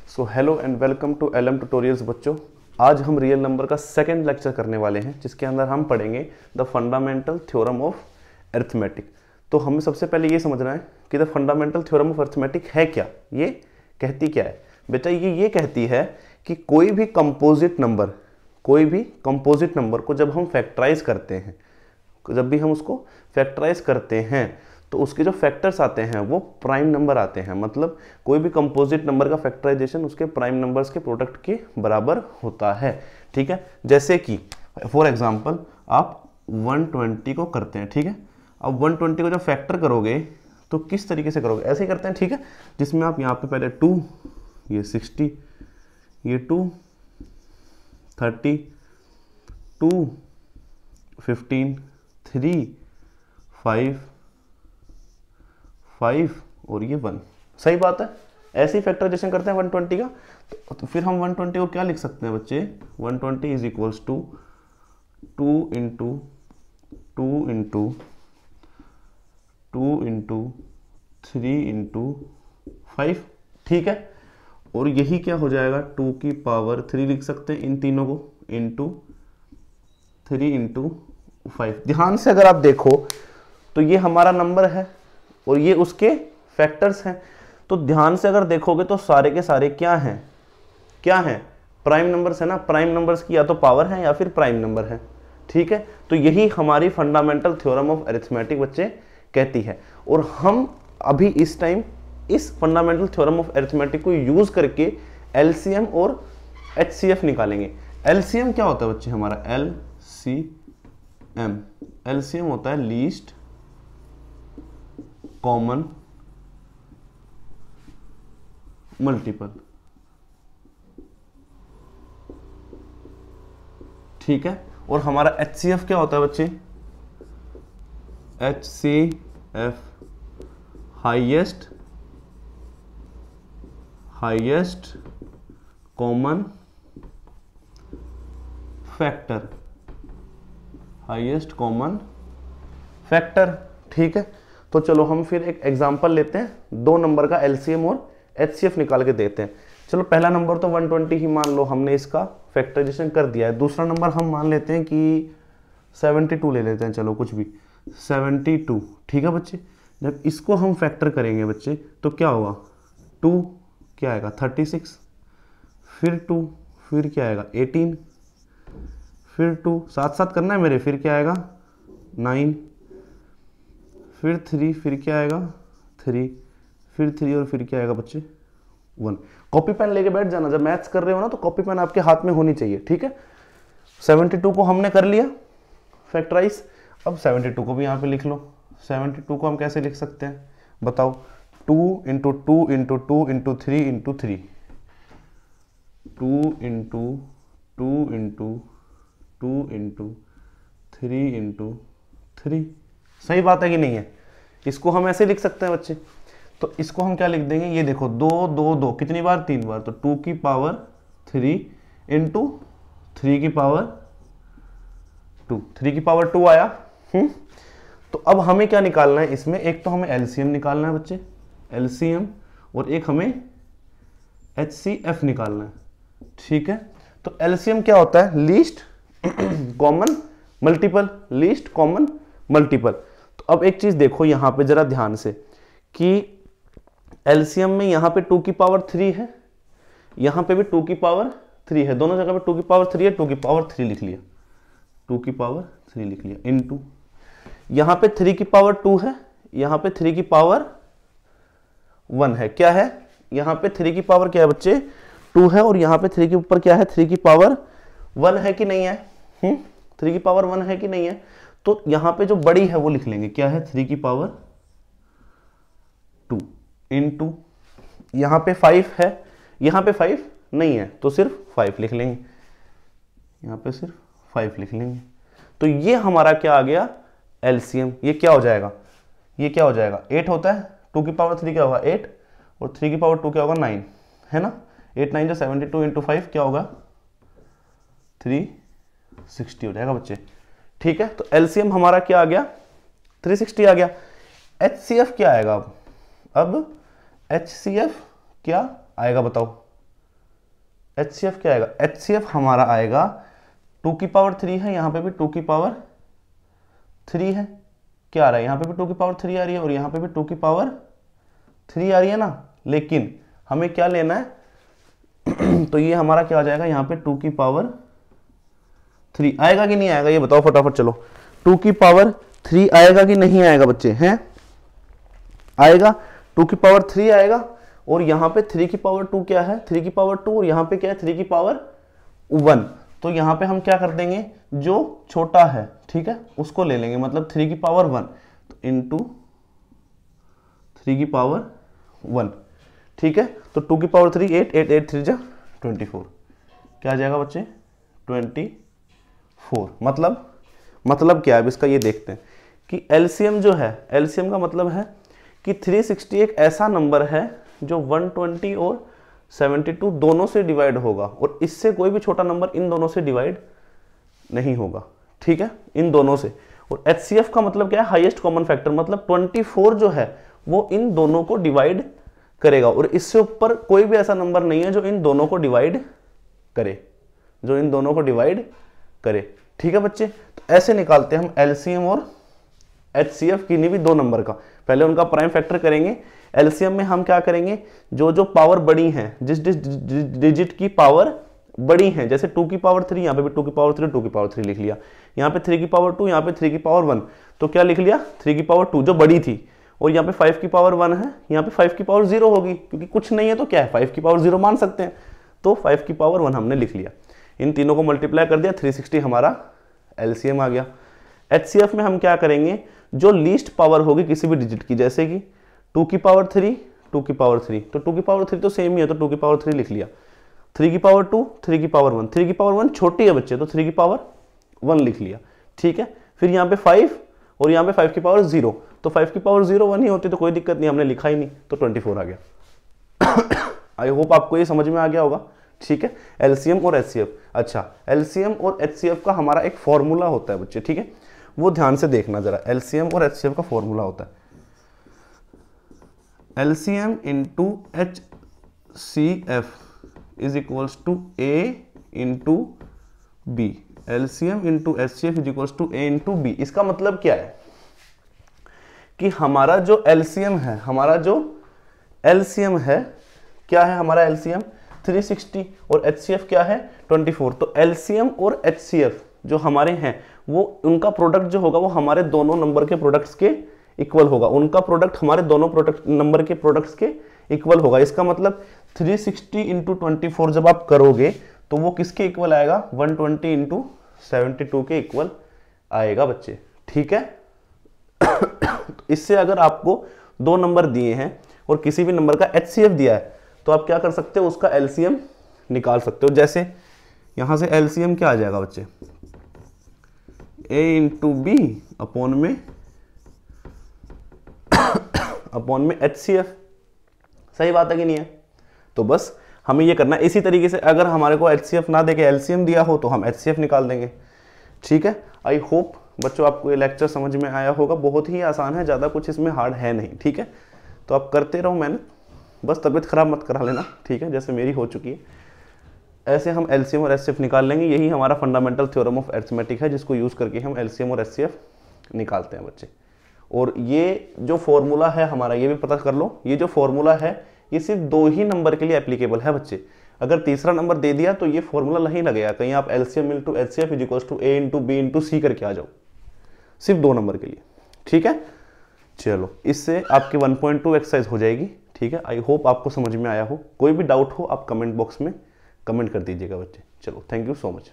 So hello and welcome to LM tutorials बच्चों। आज हम रियल नंबर का सेकंड लेक्चर करने वाले हैं, जिसके अंदर हम पढ़ेंगे the fundamental theorem of arithmetic. तो हमें सबसे पहले ये समझना है कि the fundamental theorem of arithmetic है क्या, ये कहती क्या है। बेटा ये कहती है कि कोई भी कंपोजिट नंबर को जब हम फैक्टराइज करते हैं, जब भी हम उसको फैक्टराइज करते हैं तो उसके जो फैक्टर्स आते हैं वो प्राइम नंबर आते हैं। मतलब कोई भी कंपोजिट नंबर का फैक्टराइजेशन उसके प्राइम नंबर्स के प्रोडक्ट के बराबर होता है। ठीक है, जैसे कि फॉर एग्जांपल आप 120 को करते हैं। ठीक है, अब 120 को जब फैक्टर करोगे तो किस तरीके से करोगे, ऐसे ही करते हैं। ठीक है, जिसमें आप यहाँ पे पहले 2, ये 60, ये 2, 30, 2, 15, 3, 5 और ये 1। सही बात है, ऐसे ही फैक्टराइजेशन करते हैं 120 का। तो फिर हम 120 को क्या लिख सकते हैं बच्चे, 120 is equals to 2 into 2 into 2 into 3 into 5। ठीक है, और यही क्या हो जाएगा, 2 की पावर 3 लिख सकते हैं इन तीनों को, इंटू 3 इंटू 5। ध्यान से अगर आप देखो तो ये हमारा नंबर है और ये उसके फैक्टर्स हैं। तो ध्यान से अगर देखोगे तो सारे के सारे क्या हैं, प्राइम नंबर्स है ना। प्राइम नंबर्स की या तो पावर है या फिर प्राइम नंबर है। ठीक है, तो यही हमारी फंडामेंटल थ्योरम ऑफ अरिथमेटिक बच्चे कहती है। और हम अभी इस टाइम इस फंडामेंटल थ्योरम ऑफ अरिथमेटिक को यूज करके एलसीएम और एचसीएफ निकालेंगे। एलसीएम क्या होता है बच्चे हमारा, एलसीएम होता है लीस्ट कॉमन मल्टीपल। ठीक है, और हमारा एचसीएफ क्या होता है बच्चे, HCF highest common factor, highest common factor. ठीक है, तो चलो हम फिर एक एग्जांपल लेते हैं, 2 नंबर का एलसीएम और एचसीएफ निकाल के देते हैं। चलो पहला नंबर तो 120 ही मान लो, हमने इसका फैक्टराइजेशन कर दिया है। दूसरा नंबर हम मान लेते हैं कि 72 ले लेते हैं, चलो कुछ भी 72। ठीक है बच्चे, जब इसको हम फैक्टर करेंगे बच्चे तो क्या होगा, 2 क्या आएगा 36, फिर 2, फिर क्या आएगा 18, फिर 2 साथ साथ करना है मेरे, फिर क्या आएगा 9, फिर 3, फिर क्या आएगा 3, फिर 3 और फिर क्या आएगा बच्चे 1। कॉपी पेन लेके बैठ जाना, जब मैथ्स कर रहे हो ना तो कॉपी पेन आपके हाथ में होनी चाहिए। ठीक है, 72 को हमने कर लिया फैक्टराइज। अब 72 को भी यहाँ पे लिख लो। 72 को हम कैसे लिख सकते हैं बताओ, 2 into 2 into 2 into 3 into 3, 2 into 2 into 2 into 3 into 3। सही बात है कि नहीं है, इसको हम ऐसे लिख सकते हैं बच्चे। तो इसको हम क्या लिख देंगे, ये देखो 2 2 2 कितनी बार, 3 बार, तो 2 की पावर 3 इंटू 3 की पावर 2, 3 की पावर 2 आया। तो अब हमें क्या निकालना है इसमें, एक तो हमें एलसीएम निकालना है बच्चे, एलसीएम, और एक हमें एचसीएफ निकालना है। ठीक है, तो एलसीएम क्या होता है, least common multiple, least common multiple. तो अब एक चीज देखो यहां पे जरा ध्यान से कि एलसीएम में यहां पे 2 की पावर 3 है, यहां पे भी 2 की पावर 3 है, दोनों जगह पे 2 की पावर 3 है, 2 की पावर 3 लिख लिया, 2 की पावर 3 लिख लिया, इनटू यहां पे 3 की पावर 2 है, यहां पे 3 की पावर 1 है। क्या है, यहां पे 3 की पावर क्या है बच्चे 2 है, और यहां पे 3 के ऊपर क्या है, 3 की पावर 1 है कि नहीं है, 3 की पावर 1 है कि नहीं है। तो यहां पे जो बड़ी है वो लिख लेंगे, क्या है 3 की पावर 2 इंटू यहां पे 5 है, यहां पे 5 नहीं है तो सिर्फ 5 लिख लेंगे, यहां पे सिर्फ 5 लिख लेंगे। तो ये हमारा क्या आ गया एलसीएम। ये क्या हो जाएगा, ये क्या हो जाएगा, 8 होता है, 2 की पावर 3 क्या होगा 8, और 3 की पावर 2 क्या होगा 9, है ना। 8 9 जो 72 इंटू 5 क्या होगा 360 हो जाएगा बच्चे। ठीक है, तो एलसीएम हमारा क्या आ गया 360 आ गया। एचसीएफ क्या आएगा अब HCF क्या आएगा बताओ, HCF क्या आएगा, HCF हमारा आएगा 2 की पावर 3 है, यहाँ पे भी 2 की पावर 3 है, क्या आ रहा है यहाँ पे भी 2 की पावर 3 आ रही है और यहाँ पे भी 2 की पावर 3 आ रही है ना, लेकिन हमें क्या लेना है तो ये हमारा क्या आ जाएगा यहाँ पे 2 की पावर 3 आएगा कि नहीं आएगा, ये बताओ फटाफट चलो। 2 की पावर 3 आएगा कि नहीं आएगा बच्चे, हैं आएगा, 2 की पावर 3 आएगा और यहाँ पे 3 की पावर 2 क्या है, 3 की पावर 2 और यहाँ पे क्या है 3 की पावर 1। तो यहाँ पे हम क्या कर देंगे, जो छोटा है ठीक है उसको ले लेंगे, मतलब 3 की पावर 1 तो इंटू 3 की पावर 1, ठीक है। तो 2 की पावर 3 8, 8 8 3 जा 24, क्या आ जाएगा बच्चे 24। मतलब क्या है अब इसका, ये देखते हैं कि एलसीएम जो है, एलसीएम का मतलब है कि 360 एक ऐसा नंबर है जो 120 और 72 दोनों से डिवाइड होगा और इससे कोई भी छोटा नंबर इन दोनों से डिवाइड नहीं होगा, ठीक है, इन दोनों से। और HCF का मतलब क्या है, हाईएस्ट कॉमन फैक्टर, मतलब 24 जो है वो इन दोनों को डिवाइड करेगा और इससे ऊपर कोई भी ऐसा नंबर नहीं है जो इन दोनों को डिवाइड करे, जो इन दोनों को डिवाइड करे, ठीक है बच्चे। तो ऐसे निकालते हैं हम एलसीएम और HCF किन्हीं भी दो नंबर का, पहले उनका प्राइम फैक्टर करेंगे। एलसीएम में हम क्या करेंगे, जो जो पावर बड़ी हैं, जिस डिजिट की पावर बड़ी हैं, जैसे 2 की पावर 3, यहाँ पे भी 2 की पावर 3, 2 की पावर 3 लिख लिया, यहाँ पे 3 की पावर 2, यहाँ पे 3 की पावर 1, तो क्या लिख लिया 3 की पावर 2 जो बड़ी थी, और यहाँ पे 5 की पावर 1 है, यहाँ पे 5 की पावर 0 होगी क्योंकि कुछ नहीं है तो क्या है 5 की पावर 0 मान सकते हैं, तो 5 की पावर 1 हमने लिख लिया। इन तीनों को मल्टीप्लाई कर दिया, 360 हमारा एलसीएम आ गया। HCF में हम क्या करेंगे, जो लीस्ट पावर होगी किसी भी डिजिट की, जैसे कि 2 की पावर 3, 2 की पावर 3, तो 2 की पावर 3 तो सेम ही है तो 2 की पावर 3 लिख लिया, 3 की पावर 2, 3 की पावर 1, 3 की पावर 1 छोटी है बच्चे तो 3 की पावर 1 लिख लिया, ठीक है। फिर यहाँ पे 5 और यहाँ पे 5 की पावर 0, तो 5 की पावर 0 1 ही होती तो कोई दिक्कत नहीं, हमने लिखा ही नहीं तो 24 आ गया। आई होप आपको ये समझ में आ गया होगा, ठीक है। एलसीएम और HCF, अच्छा एलसीएम और HCF का हमारा एक फॉर्मूला होता है बच्चे, ठीक है, वो ध्यान से देखना जरा। एलसीएम और HCF का फॉर्मूला होता है LCM into HCF is equals to A into B, LCM into HCF is equals to A into B. इसका मतलब क्या है कि हमारा जो एलसीएम है, हमारा जो एलसीएम है क्या है, हमारा एलसीएम 360 और HCF क्या है 24। तो एलसीएम और HCF जो हमारे हैं वो उनका प्रोडक्ट जो होगा वो हमारे दोनों नंबर के प्रोडक्ट्स के इक्वल होगा, उनका प्रोडक्ट हमारे दोनों प्रोडक्ट नंबर के प्रोडक्ट्स के इक्वल होगा। इसका मतलब 360 इंटू 24 जब आप करोगे तो वो किसके इक्वल आएगा, 120 इंटू 72 के इक्वल आएगा बच्चे, ठीक है। तो इससे अगर आपको दो नंबर दिए हैं और किसी भी नंबर का HCF दिया है तो आप क्या कर सकते हो, उसका LCM निकाल सकते हो। जैसे यहां से LCM क्या आ जाएगा बच्चे, A इंटू बी अपॉन में HCF, सही बात है कि नहीं है। तो बस हमें ये करना है इसी तरीके से, अगर हमारे को HCF ना देके LCM दिया हो तो हम HCF निकाल देंगे, ठीक है। आई होप बच्चों आपको ये लेक्चर समझ में आया होगा, बहुत ही आसान है, ज़्यादा कुछ इसमें हार्ड है नहीं, ठीक है। तो आप करते रहो मेहनत, बस तबीयत खराब मत करा लेना, ठीक है, जैसे मेरी हो चुकी है। ऐसे हम LCM और HCF निकाल लेंगे, यही हमारा फंडामेंटल थ्योरम ऑफ अरिथमेटिक है जिसको यूज़ करके हम LCM और HCF निकालते हैं बच्चे। और ये जो फॉर्मूला है हमारा, ये भी पता कर लो, ये जो फॉर्मूला है ये सिर्फ दो ही नंबर के लिए एप्लीकेबल है बच्चे। अगर तीसरा नंबर दे दिया तो ये फॉर्मूला नहीं लगेगा, कहीं आप LCM into HCF is equals to A into B into C करके आ जाओ, सिर्फ दो नंबर के लिए, ठीक है। चलो इससे आपकी 1.2 एक्सरसाइज हो जाएगी, ठीक है। आई होप आपको समझ में आया हो, कोई भी डाउट हो आप कमेंट बॉक्स में कमेंट कर दीजिएगा बच्चे। चलो थैंक यू सो मच।